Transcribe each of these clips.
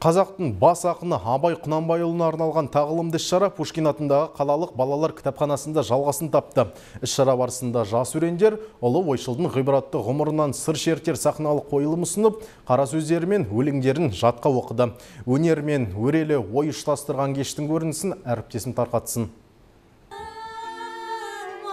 Қазақтың бас ақыны Абай Құнанбайұлына арналған тағылымды іс-шара Пушкин атындағы қалалық балалар кітапханасында жалғасын тапты. Іс-шара барысында жас өрендер ұлы ойшылдың ғибратты ғұмырынан сыр шертер сахналық қойылым ұсынып, қара сөздері мен өлеңдерін жатқа оқыды. Өнер мен өрелі ой ұштастырған кештің көрінісін әріптесім тарқатсын.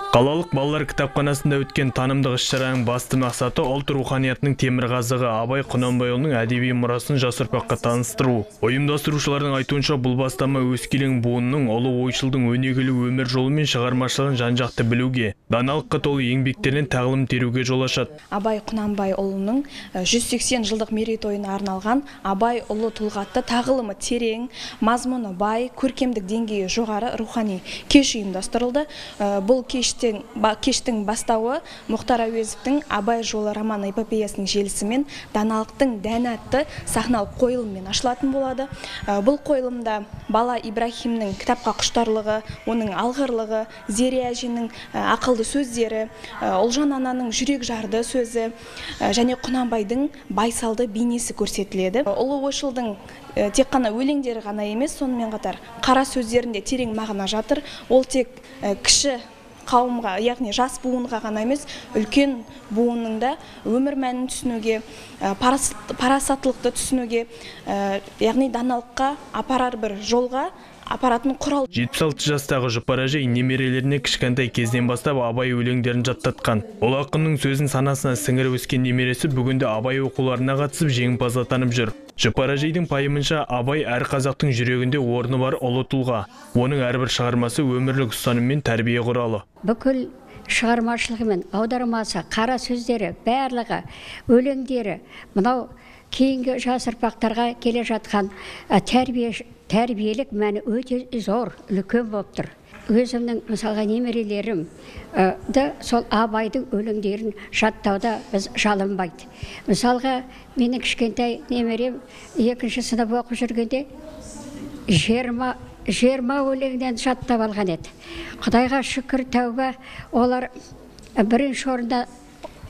Қалалық балалар кітапханасында өткен танымдық іс-шараның басты мақсаты ұлт руханиятының темірқазығы Абай Құнанбайұлының әдеби мұрасын жас ұрпаққа таныстыру. Ұйымдастырушылардың айтуынша бұл бастама өскелең буынның ұлы ойшылдың өнегелі өмір жолы мен шығармашылығын жан-жақты білуге, даналыққа толы еңбектерінен тағылым теруге жол ашады. Абай Құнанбайұлының 180 жылдық мерейтойына арналған Абай ұлы тұлғаты тағылымы терең, мазмұны бай, көркемдік деңгейі жоғары рухани кеш ұйымдастырылды. Бұл кештің бастауы Мұхтар Әуезовтің Абай жолы роман эпопеясының желісімен даналықтың дәні атты сахналық қойылыммен ашылатын болады. Бұл қойылымда бала Ибрахимнің кітапқа құштарлығы, оның алғырлығы, Зере әженің ақылды сөздері, Ұлжан ананың жүрек жарды сөзі және Құнанбайдың байсалды бейнесі көрсетіледі. Ұлы ойшылдың тек қана өлеңдері ғана емес, сонымен қатар қара сөздерінде терең мағына жатыр. Ол тек кіші қауымға, яғни жас буынға ғана емес, үлкен буынның да өмір мәнін түсінуге, парасаттылықты түсінуге, яғни даналыққа апарар бір жолға апаратын құрал. 76 жастағы жұпар әжей немерелеріне кішкентай кезден бастап Абай өлеңдерін жаттатқан. Ол ақынның сөзін санасына сіңіріп өскен немересі бүгінде Абай оқуларына қатысып жеңімпаз атанып жүр. Жұпар әжейдің пайымынша Абай әр қазақтың жүрегінде орны бар ұлы тұлға. Оның әрбір шығармасы өмірлік ұстаным мен тәрбие құралы. Бүкіл шығармашылығы мен аудармасы, қара сөздері, барлығы, өлеңдері, мынау кейінгі жас ұрпақтарға келе жатқан тәрбиелік мәні өте зор, үлкен болып тұр. Өзімнің мысалға немерелерім сол Абайдың өлеңдерін жаттауда біз жалынбайды. Мысалға менің кішкентай немерем 2-ші сынып оқып жүргенде 20 өлеңден жаттап алған еді. Құдайға шүкір, тәуба, олар бірінші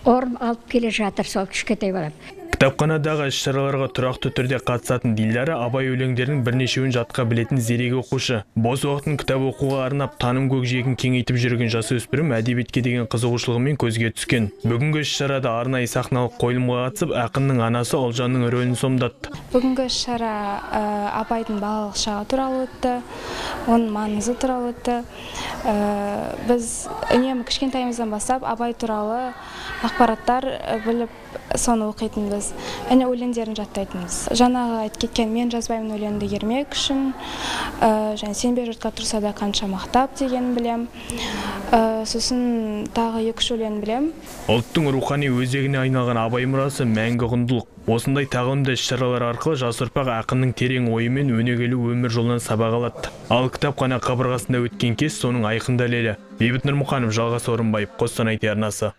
орын алып келе жатыр сол кішкентай балам. Кітапханадағы іс-шараларға тұрақты түрде қатысатын Дилара Абай өлеңдерінің бірнешеуін жатқа білетін зерек оқушы. Бос уақытын кітап оқуға арнап таным көкжиегін кеңейтіп жүрген жасөспірім әдебиетке деген қызығушылығымен көзге түскен. Бүгінгі іс-шарада арнайы сахналық қойылымға қатысып, ақынның анасы Ұлжанның рөлін сомдатты. Бүгінгі іс-шара Абайдың балалық шағы туралы өтті, оның маңызы туралы өтті. Біз үнемі кішкентайымыздан бастап Абай туралы ақпараттар біліп, соны оқитынбыз. Әне өлеңдерін жаттайтынбыз. Жаңағы айтып кеткен мен жазбаймын өлеңді ермек үшін, және сенбе жұртқа тұрса да қанша мақтап дегенін білем. Сосын тағы 2-3 өлең білем. Ұлттың рухани өзегіне айналған Абай мұрасы мәңгі құндылық. Осындай тағылымды іс-шаралар арқылы жас ұрпақ ақынның терең ойы мен өнегелі өмір жолынан сабақ алады. Ал кітапхана қабырғасында өткен кеш соның айқын дәлелі. Бейбіт Нұрмұханов, Жалғас Орынбаев, Қостанай телеарнасы.